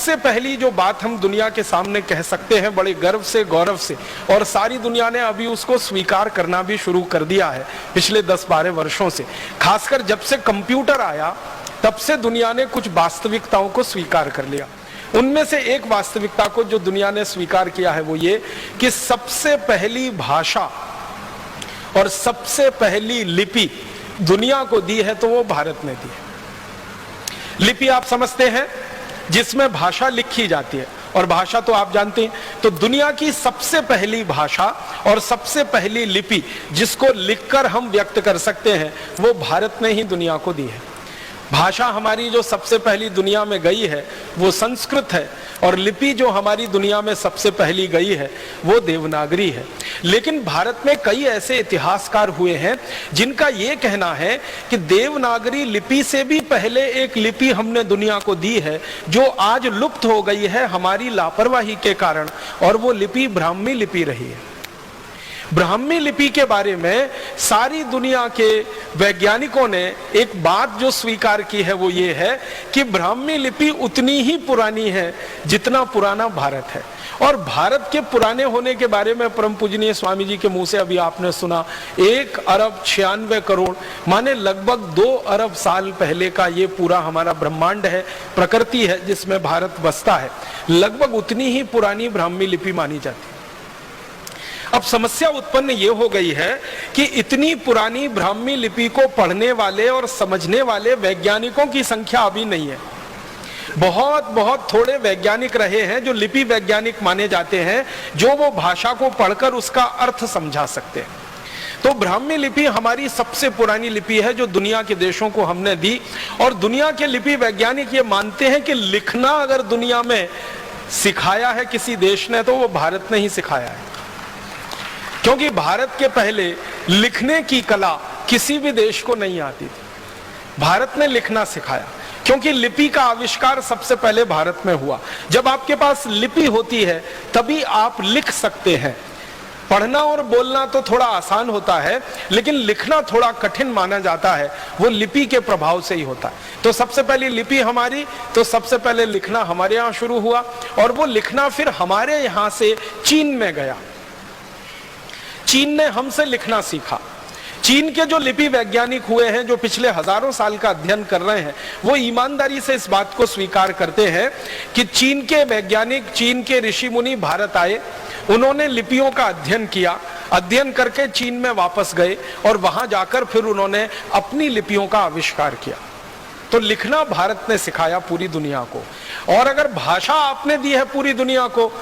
सबसे पहली जो बात हम दुनिया के सामने कह सकते हैं बड़े गर्व से, गौरव से, और सारी दुनिया ने अभी उसको स्वीकार करना भी शुरू कर दिया है पिछले 10-12 वर्षों से, खासकर जब से कंप्यूटर आया तब से दुनिया ने कुछ वास्तविकताओं को स्वीकार कर लिया। उनमें से एक वास्तविकता को जो दुनिया ने स्वीकार किया है वो ये कि सबसे पहली भाषा और सबसे पहली लिपि दुनिया को दी है तो वो भारत ने दी है। लिपि आप समझते हैं, जिसमें भाषा लिखी जाती है, और भाषा तो आप जानते हैं। तो दुनिया की सबसे पहली भाषा और सबसे पहली लिपि जिसको लिखकर हम व्यक्त कर सकते हैं वो भारत ने ही दुनिया को दी है। भाषा हमारी जो सबसे पहली दुनिया में गई है वो संस्कृत है, और लिपि जो हमारी दुनिया में सबसे पहली गई है वो देवनागरी है। लेकिन भारत में कई ऐसे इतिहासकार हुए हैं जिनका ये कहना है कि देवनागरी लिपि से भी पहले एक लिपि हमने दुनिया को दी है जो आज लुप्त हो गई है हमारी लापरवाही के कारण, और वो लिपि ब्राह्मी लिपि रही है। ब्राह्मी लिपि के बारे में सारी दुनिया के वैज्ञानिकों ने एक बात जो स्वीकार की है वो ये है कि ब्राह्मी लिपि उतनी ही पुरानी है जितना पुराना भारत है। और भारत के पुराने होने के बारे में परम पूजनीय स्वामी जी के मुंह से अभी आपने सुना, 1 अरब 96 करोड़ माने लगभग 2 अरब साल पहले का ये पूरा हमारा ब्रह्मांड है, प्रकृति है जिसमें भारत बसता है, लगभग उतनी ही पुरानी ब्राह्मी लिपि मानी जाती है। अब समस्या उत्पन्न ये हो गई है कि इतनी पुरानी ब्राह्मी लिपि को पढ़ने वाले और समझने वाले वैज्ञानिकों की संख्या अभी नहीं है। बहुत थोड़े वैज्ञानिक रहे हैं जो लिपि वैज्ञानिक माने जाते हैं, जो वो भाषा को पढ़कर उसका अर्थ समझा सकते हैं। तो ब्राह्मी लिपि हमारी सबसे पुरानी लिपि है जो दुनिया के देशों को हमने दी, और दुनिया के लिपि वैज्ञानिक ये मानते हैं कि लिखना अगर दुनिया में सिखाया है किसी देश ने तो वो भारत ने ही सिखाया है, क्योंकि भारत के पहले लिखने की कला किसी भी देश को नहीं आती थी। भारत ने लिखना सिखाया, क्योंकि लिपि का आविष्कार सबसे पहले भारत में हुआ। जब आपके पास लिपि होती है तभी आप लिख सकते हैं। पढ़ना और बोलना तो थोड़ा आसान होता है, लेकिन लिखना थोड़ा कठिन माना जाता है, वो लिपि के प्रभाव से ही होता है। तो सबसे पहली लिपि हमारी, तो सबसे पहले लिखना हमारे यहाँ शुरू हुआ, और वो लिखना फिर हमारे यहाँ से चीन में गया। चीन ने हमसे लिखना सीखा। चीन के जो लिपि वैज्ञानिक हुए हैं, जो पिछले हजारों साल का अध्ययन कर रहे हैं, वो ईमानदारी से इस बात को स्वीकार करते हैं कि चीन के वैज्ञानिक, चीन के ऋषि मुनि भारत आए, उन्होंने लिपियों का अध्ययन किया, अध्ययन करके चीन में वापस गए, और वहां जाकर फिर उन्होंने अपनी लिपियों का आविष्कार किया। तो लिखना भारत ने सिखाया पूरी दुनिया को। और अगर भाषा आपने दी है पूरी दुनिया को,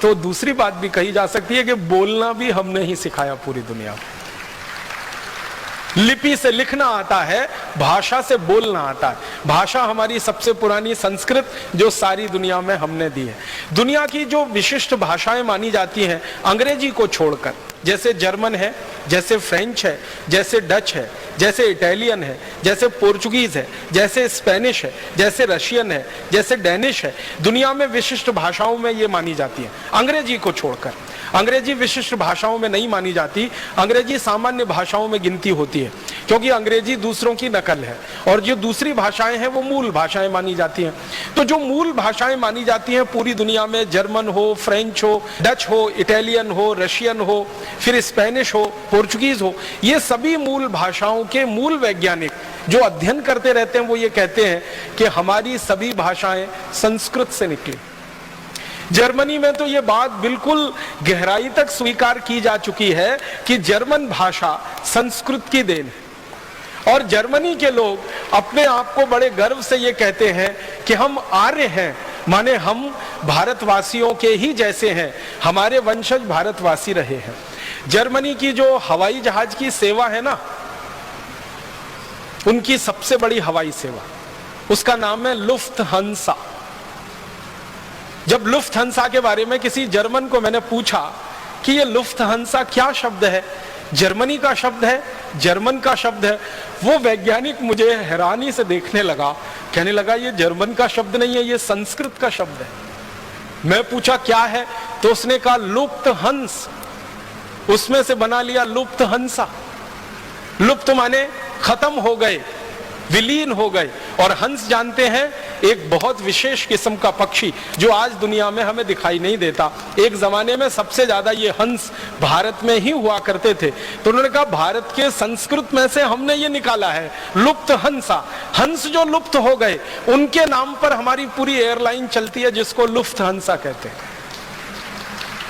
तो दूसरी बात भी कही जा सकती है कि बोलना भी हमने ही सिखाया पूरी दुनिया को। लिपि से लिखना आता है, भाषा से बोलना आता है। भाषा हमारी सबसे पुरानी संस्कृत जो सारी दुनिया में हमने दी है। दुनिया की जो विशिष्ट भाषाएं मानी जाती हैं अंग्रेजी को छोड़कर, जैसे जर्मन है, जैसे फ्रेंच है, जैसे डच है, जैसे इटालियन है, जैसे पोर्चुगीज है, जैसे स्पेनिश है, जैसे रशियन है, जैसे डेनिश है, दुनिया में विशिष्ट भाषाओं में ये मानी जाती है अंग्रेजी को छोड़कर। अंग्रेजी विशिष्ट भाषाओं में नहीं मानी जाती, अंग्रेजी सामान्य भाषाओं में गिनती होती है, क्योंकि अंग्रेजी दूसरों की नकल है, और जो दूसरी भाषाएं हैं वो मूल भाषाएं मानी जाती हैं। तो जो मूल भाषाएं मानी जाती हैं पूरी दुनिया में, जर्मन हो, फ्रेंच हो, डच हो, इटालियन हो, रशियन हो, फिर स्पेनिश हो, पोर्चुगीज हो, ये सभी मूल भाषाओं के मूल वैज्ञानिक जो अध्ययन करते रहते हैं वो ये कहते हैं कि हमारी सभी भाषाएं संस्कृत से निकली। जर्मनी में तो ये बात बिल्कुल गहराई तक स्वीकार की जा चुकी है कि जर्मन भाषा संस्कृत की देन है, और जर्मनी के लोग अपने आप को बड़े गर्व से ये कहते हैं कि हम आर्य हैं, माने हम भारतवासियों के ही जैसे हैं, हमारे वंशज भारतवासी रहे हैं। जर्मनी की जो हवाई जहाज की सेवा है ना, उनकी सबसे बड़ी हवाई सेवा, उसका नाम है लुफ्थहान्सा। जब लुफ्थहान्सा के बारे में किसी जर्मन को मैंने पूछा कि ये लुफ्थहान्सा क्या शब्द है, जर्मनी का शब्द है, जर्मन का शब्द है, वो वैज्ञानिक मुझे हैरानी से देखने लगा, कहने लगा ये जर्मन का शब्द नहीं है, ये संस्कृत का शब्द है। मैं पूछा क्या है, तो उसने कहा लुप्तहंस, उसमें से बना लिया लुप्तहंसा। लुप्त माने खत्म हो गए, विलीन हो गए। और हंस जानते हैं, एक बहुत विशेष किस्म का पक्षी जो आज दुनिया में हमें दिखाई नहीं देता। एक जमाने में सबसे ज्यादा ये हंस भारत में ही हुआ करते थे, तो उन्होंने कहा भारत के संस्कृत में से हमने ये निकाला है लुप्त हंसा। हंस जो लुप्त हो गए उनके नाम पर हमारी पूरी एयरलाइन चलती है जिसको लुफ्त हंसा कहते हैं।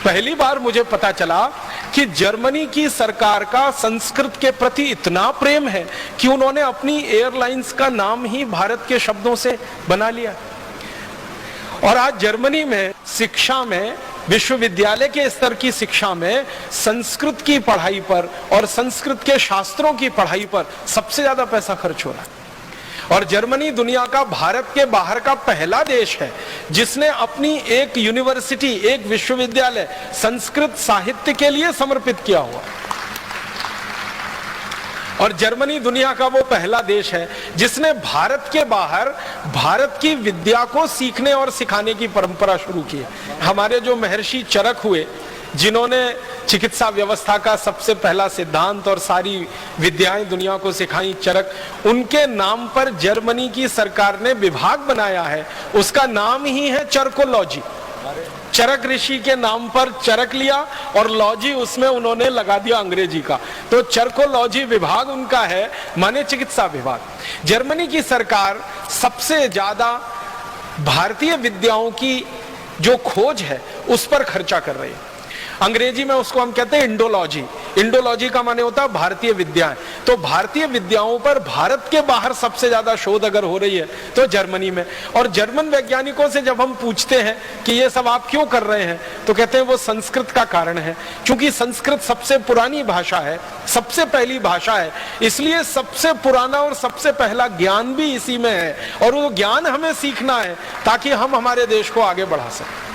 पहली बार मुझे पता चला कि जर्मनी की सरकार का संस्कृत के प्रति इतना प्रेम है कि उन्होंने अपनी एयरलाइंस का नाम ही भारत के शब्दों से बना लिया। और आज जर्मनी में शिक्षा में, विश्वविद्यालय के स्तर की शिक्षा में संस्कृत की पढ़ाई पर और संस्कृत के शास्त्रों की पढ़ाई पर सबसे ज्यादा पैसा खर्च हो रहा है। और जर्मनी दुनिया का भारत के बाहर का पहला देश है जिसने अपनी एक यूनिवर्सिटी, एक विश्वविद्यालय संस्कृत साहित्य के लिए समर्पित किया हुआ। और जर्मनी दुनिया का वो पहला देश है जिसने भारत के बाहर भारत की विद्या को सीखने और सिखाने की परंपरा शुरू की है। हमारे जो महर्षि चरक हुए, जिन्होंने चिकित्सा व्यवस्था का सबसे पहला सिद्धांत और सारी विद्याएं दुनिया को सिखाई, चरक, उनके नाम पर जर्मनी की सरकार ने विभाग बनाया है, उसका नाम ही है चरकोलॉजी। चरक ऋषि के नाम पर चरक लिया और लॉजी उसमें उन्होंने लगा दिया अंग्रेजी का, तो चरकोलॉजी विभाग उनका है, माने चिकित्सा विभाग। जर्मनी की सरकार सबसे ज्यादा भारतीय विद्याओं की जो खोज है उस पर खर्चा कर रही है। अंग्रेजी में उसको हम कहते हैं इंडोलॉजी। इंडोलॉजी का माने होता है भारतीय विद्याएं। तो भारतीय विद्याओं पर भारत के बाहर सबसे ज्यादा शोध अगर हो रही है तो जर्मनी में। और जर्मन वैज्ञानिकों से जब हम पूछते हैं कि ये सब आप क्यों कर रहे हैं, तो कहते हैं वो संस्कृत का कारण है, क्योंकि संस्कृत सबसे पुरानी भाषा है, सबसे पहली भाषा है, इसलिए सबसे पुराना और सबसे पहला ज्ञान भी इसी में है, और वो ज्ञान हमें सीखना है ताकि हम हमारे देश को आगे बढ़ा सकें।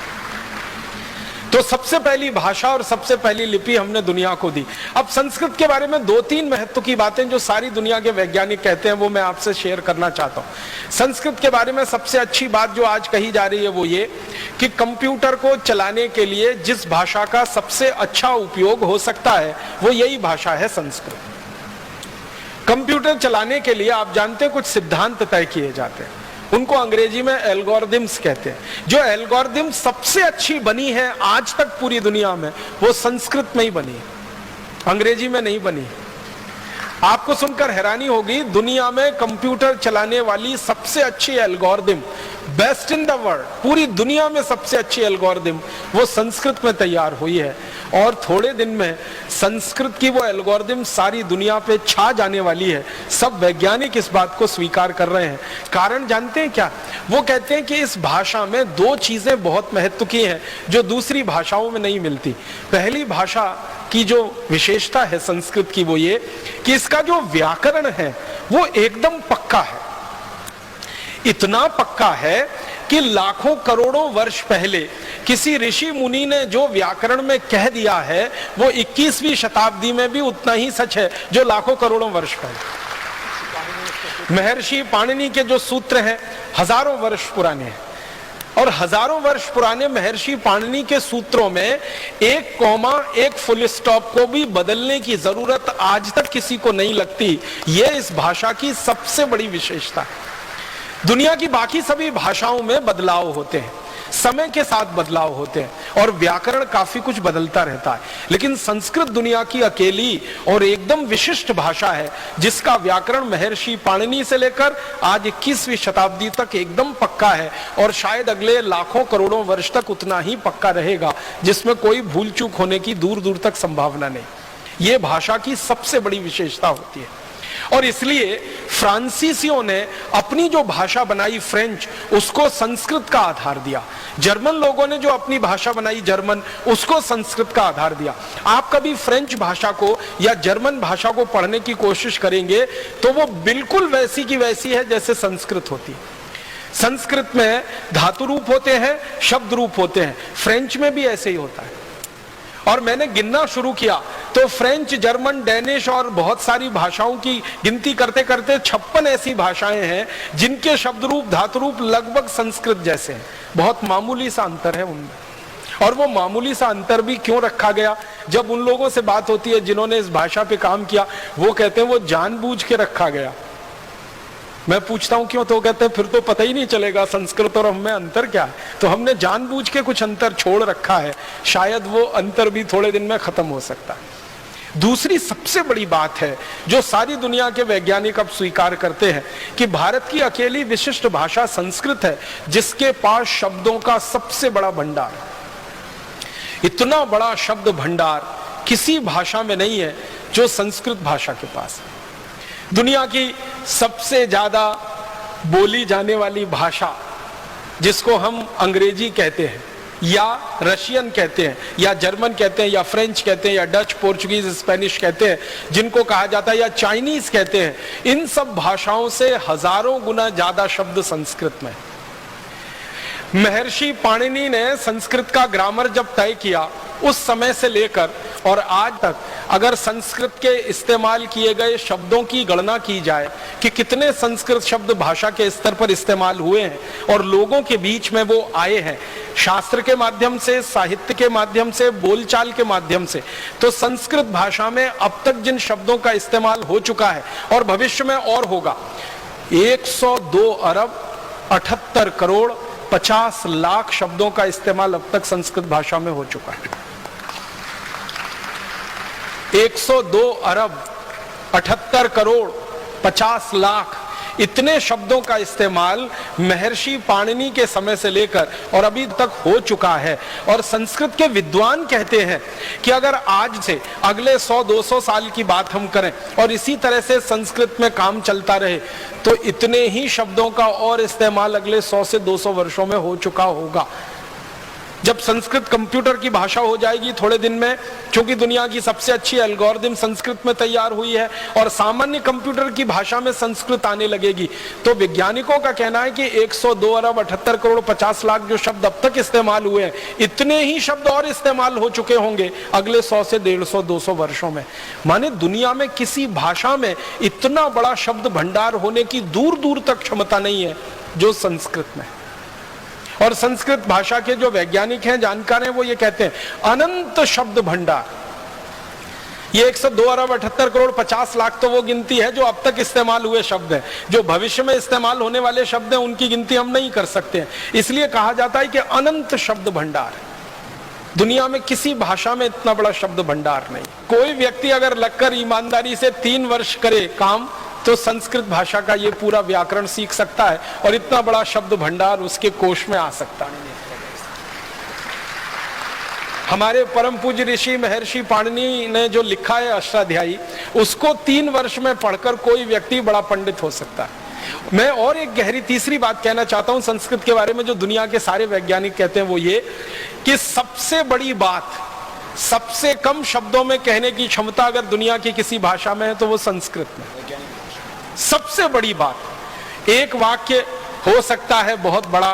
तो सबसे पहली भाषा और सबसे पहली लिपि हमने दुनिया को दी। अब संस्कृत के बारे में 2-3 महत्व की बातें जो सारी दुनिया के वैज्ञानिक कहते हैं वो मैं आपसे शेयर करना चाहता हूं। संस्कृत के बारे में सबसे अच्छी बात जो आज कही जा रही है वो ये कि कंप्यूटर को चलाने के लिए जिस भाषा का सबसे अच्छा उपयोग हो सकता है वो यही भाषा है संस्कृत। कंप्यूटर चलाने के लिए आप जानते हैं कुछ सिद्धांत तय किए जाते हैं, उनको अंग्रेजी में एल्गोरिदम्स कहते हैं। जो एल्गोरिदम सबसे अच्छी बनी है आज तक पूरी दुनिया में वो संस्कृत में ही बनी है, अंग्रेजी में नहीं बनी। आपको सुनकर हैरानी होगी, दुनिया में कंप्यूटर चलाने वाली सबसे अच्छी algorithm, best in the world, पूरी दुनिया में सबसे अच्छी एल्गोरिदम वो संस्कृत में तैयार हुई है। और थोड़े दिन में संस्कृत की वो एल्गोरिदम सारी दुनिया पे छा जाने वाली है। सब वैज्ञानिक इस बात को स्वीकार कर रहे हैं। कारण जानते हैं क्या? वो कहते हैं कि इस भाषा में 2 चीजें बहुत महत्व की हैं जो दूसरी भाषाओं में नहीं मिलती। पहली भाषा की जो विशेषता है संस्कृत की वो ये कि इसका जो व्याकरण है वो एकदम पक्का है। इतना पक्का है कि लाखों करोड़ों वर्ष पहले किसी ऋषि मुनि ने जो व्याकरण में कह दिया है वो 21वीं शताब्दी में भी उतना ही सच है जो लाखों करोड़ों वर्ष पहले। महर्षि पाणिनि के जो सूत्र हैं हजारों वर्ष पुराने हैं, और हजारों वर्ष पुराने महर्षि पाणिनि के सूत्रों में एक कॉमा, एक फुल स्टॉप को भी बदलने की जरूरत आज तक किसी को नहीं लगती। ये इस भाषा की सबसे बड़ी विशेषता है। दुनिया की बाकी सभी भाषाओं में बदलाव होते हैं, समय के साथ बदलाव होते हैं और व्याकरण काफी कुछ बदलता रहता है, लेकिन संस्कृत दुनिया की अकेली और एकदम विशिष्ट भाषा है जिसका व्याकरण महर्षि पाणिनि से लेकर आज 21वीं शताब्दी तक एकदम पक्का है, और शायद अगले लाखों करोड़ों वर्ष तक उतना ही पक्का रहेगा, जिसमें कोई भूल चूक होने की दूर दूर तक संभावना नहीं। ये भाषा की सबसे बड़ी विशेषता होती है। और इसलिए फ्रांसीसियों ने अपनी जो भाषा बनाई फ्रेंच, उसको संस्कृत का आधार दिया। जर्मन लोगों ने जो अपनी भाषा बनाई जर्मन, उसको संस्कृत का आधार दिया। आप कभी फ्रेंच भाषा को या जर्मन भाषा को पढ़ने की कोशिश करेंगे तो वो बिल्कुल वैसी की वैसी है जैसे संस्कृत होती है। संस्कृत में धातु रूप होते हैं, शब्द रूप होते हैं, फ्रेंच में भी ऐसे ही होता है। और मैंने गिनना शुरू किया तो फ्रेंच, जर्मन, डेनिश और बहुत सारी भाषाओं की गिनती करते करते 56 ऐसी भाषाएं हैं जिनके शब्द रूप, धातु रूप लगभग संस्कृत जैसे हैं। बहुत मामूली सा अंतर है उनमें। और वो मामूली सा अंतर भी क्यों रखा गया? जब उन लोगों से बात होती है जिन्होंने इस भाषा पे काम किया, वो कहते हैं वो जानबूझ के रखा गया। मैं पूछता हूं क्यों, तो कहते हैं फिर तो पता ही नहीं चलेगा संस्कृत और हम में अंतर क्या है। तो हमने जानबूझ के कुछ अंतर छोड़ रखा है, शायद वो अंतर भी थोड़े दिन में खत्म हो सकता है। दूसरी सबसे बड़ी बात है जो सारी दुनिया के वैज्ञानिक अब स्वीकार करते हैं कि भारत की अकेली विशिष्ट भाषा संस्कृत है, जिसके पास शब्दों का सबसे बड़ा भंडार है। इतना बड़ा शब्द भंडार किसी भाषा में नहीं है जो संस्कृत भाषा के पास है। दुनिया की सबसे ज्यादा बोली जाने वाली भाषा जिसको हम अंग्रेजी कहते हैं या रशियन कहते हैं या जर्मन कहते हैं या फ्रेंच कहते हैं या डच, पोर्चुगीज, स्पेनिश कहते हैं, जिनको कहा जाता है या चाइनीज कहते हैं, इन सब भाषाओं से हजारों गुना ज्यादा शब्द संस्कृत में। महर्षि पाणिनि ने संस्कृत का ग्रामर जब तय किया, उस समय से लेकर और आज तक अगर संस्कृत के इस्तेमाल किए गए शब्दों की गणना की जाए कि कितने संस्कृत शब्द भाषा के स्तर पर इस्तेमाल हुए हैं और लोगों के बीच में वो आए हैं, शास्त्र के माध्यम से, साहित्य के माध्यम से, बोलचाल के माध्यम से, तो संस्कृत भाषा में अब तक जिन शब्दों का इस्तेमाल हो चुका है और भविष्य में और होगा, 102 अरब 78 करोड़ 50 लाख शब्दों का इस्तेमाल अब तक संस्कृत भाषा में हो चुका है। 102 अरब 78 करोड़ 50 लाख, इतने शब्दों का इस्तेमाल महर्षि पाणिनि के समय से लेकर और अभी तक हो चुका है। और संस्कृत के विद्वान कहते हैं कि अगर आज से अगले 100-200 साल की बात हम करें और इसी तरह से संस्कृत में काम चलता रहे तो इतने ही शब्दों का और इस्तेमाल अगले 100 से 200 वर्षों में हो चुका होगा। जब संस्कृत कंप्यूटर की भाषा हो जाएगी थोड़े दिन में, क्योंकि दुनिया की सबसे अच्छी एल्गोरिथम संस्कृत में तैयार हुई है और सामान्य कंप्यूटर की भाषा में संस्कृत आने लगेगी, तो वैज्ञानिकों का कहना है कि 102 अरब 78 करोड़ 50 लाख जो शब्द अब तक इस्तेमाल हुए हैं, इतने ही शब्द और इस्तेमाल हो चुके होंगे अगले 100 से 150-200 वर्षों में। माने दुनिया में किसी भाषा में इतना बड़ा शब्द भंडार होने की दूर दूर तक क्षमता नहीं है जो संस्कृत में। और संस्कृत भाषा के जो वैज्ञानिक हैं, जानकार हैं, वो ये कहते हैं अनंत शब्द भंडार। ये 102 अरब 78 करोड़ 50 लाख तो वो गिनती है जो अब तक इस्तेमाल हुए शब्द हैं। जो भविष्य में इस्तेमाल होने वाले शब्द हैं उनकी गिनती हम नहीं कर सकते हैं, इसलिए कहा जाता है कि अनंत शब्द भंडार। दुनिया में किसी भाषा में इतना बड़ा शब्द भंडार नहीं। कोई व्यक्ति अगर लगकर ईमानदारी से 3 वर्ष करे काम तो संस्कृत भाषा का ये पूरा व्याकरण सीख सकता है और इतना बड़ा शब्द भंडार उसके कोश में आ सकता है। हमारे परम पूज्य ऋषि महर्षि पाणिनि ने जो लिखा है अष्टाध्यायी, उसको 3 वर्ष में पढ़कर कोई व्यक्ति बड़ा पंडित हो सकता है। मैं और एक गहरी तीसरी बात कहना चाहता हूं संस्कृत के बारे में, जो दुनिया के सारे वैज्ञानिक कहते हैं वो ये कि सबसे बड़ी बात, सबसे कम शब्दों में कहने की क्षमता अगर दुनिया की किसी भाषा में है तो वो संस्कृत में। सबसे बड़ी बात, एक वाक्य हो सकता है बहुत बड़ा,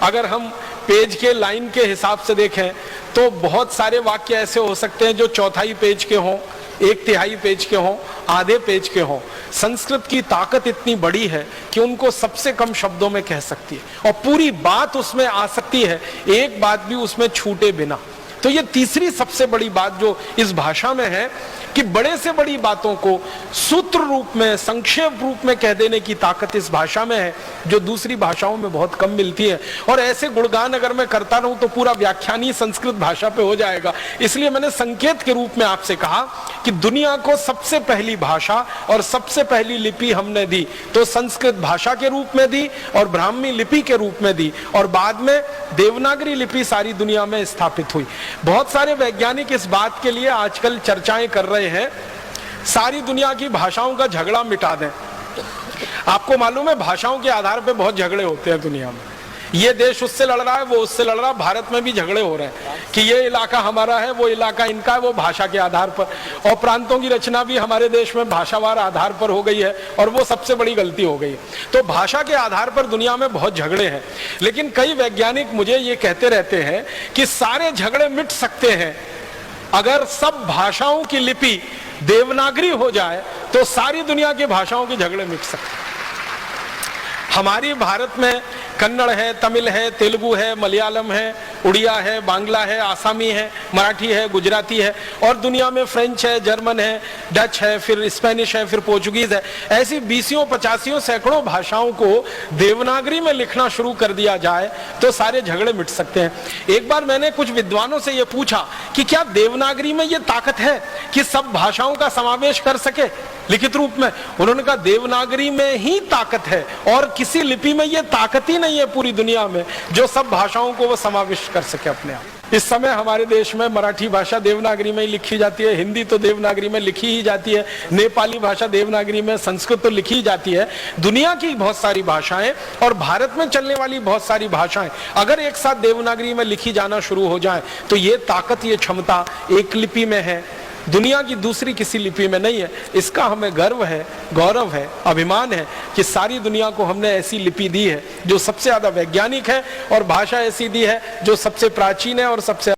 अगर हम पेज के लाइन के हिसाब से देखें तो बहुत सारे वाक्य ऐसे हो सकते हैं जो 1/4 पेज के हों, 1/3 पेज के हों, आधे पेज के हों। संस्कृत की ताकत इतनी बड़ी है कि उनको सबसे कम शब्दों में कह सकती है और पूरी बात उसमें आ सकती है, एक बात भी उसमें छूटे बिना। तो ये तीसरी सबसे बड़ी बात जो इस भाषा में है कि बड़े से बड़ी बातों को सूत्र रूप में, संक्षेप रूप में कह देने की ताकत इस भाषा में है, जो दूसरी भाषाओं में बहुत कम मिलती है। और ऐसे गुणगान अगर मैं करता रहूं तो पूरा व्याख्यान ही संस्कृत भाषा पे हो जाएगा। इसलिए मैंने संकेत के रूप में आपसे कहा कि दुनिया को सबसे पहली भाषा और सबसे पहली लिपि हमने दी तो संस्कृत भाषा के रूप में दी और ब्राह्मी लिपि के रूप में दी, और बाद में देवनागरी लिपि सारी दुनिया में स्थापित हुई। बहुत सारे वैज्ञानिक इस बात के लिए आजकल चर्चाएं कर रहे हैं सारी दुनिया की भाषाओं का झगड़ा मिटा दें। आपको मालूम है भाषाओं के आधार पर बहुत झगड़े होते हैं दुनिया में, ये देश उससे लड़ रहा है, वो उससे लड़ रहा है। भारत में भी झगड़े हो रहे हैं कि ये इलाका हमारा है, वो इलाका इनका है, वो भाषा के आधार पर। और प्रांतों की रचना भी हमारे देश में भाषावार आधार पर हो गई है और वो सबसे बड़ी गलती हो गई है। तो भाषा के आधार पर दुनिया में बहुत झगड़े हैं, लेकिन कई वैज्ञानिक मुझे ये कहते रहते हैं कि सारे झगड़े मिट सकते हैं अगर सब भाषाओं की लिपि देवनागरी हो जाए तो सारी दुनिया की भाषाओं के झगड़े मिट सकते हैं। हमारी भारत में कन्नड़ है, तमिल है, तेलुगु है, मलयालम है, उड़िया है, बांग्ला है, आसामी है, मराठी है, गुजराती है, और दुनिया में फ्रेंच है, जर्मन है, डच है, फिर स्पेनिश है, फिर पोर्चुगीज है। ऐसी 20-50 सैकड़ों भाषाओं को देवनागरी में लिखना शुरू कर दिया जाए तो सारे झगड़े मिट सकते हैं। एक बार मैंने कुछ विद्वानों से यह पूछा कि क्या देवनागरी में यह ताकत है कि सब भाषाओं का समावेश कर सके लिखित रूप में? उन्होंने कहा देवनागरी में ही ताकत है और किसी लिपि में यह ताकत ही नहीं है पूरी दुनिया में जो सब भाषाओं को वो समावेश कर सके अपने आप। इस समय हमारे देश में मराठी भाषा देवनागरी में ही लिखी जाती है, हिंदी तो देवनागरी में लिखी ही जाती है, नेपाली भाषा देवनागरी में, संस्कृत तो लिखी जाती है। दुनिया की बहुत सारी भाषाएं और भारत में चलने वाली बहुत सारी भाषाएं अगर एक साथ देवनागरी में लिखी जाना शुरू हो जाए तो ये ताकत, ये क्षमता एक लिपि में है, दुनिया की दूसरी किसी लिपि में नहीं है। इसका हमें गर्व है, गौरव है, अभिमान है कि सारी दुनिया को हमने ऐसी लिपि दी है जो सबसे ज्यादा वैज्ञानिक है और भाषा ऐसी दी है जो सबसे प्राचीन है और सबसे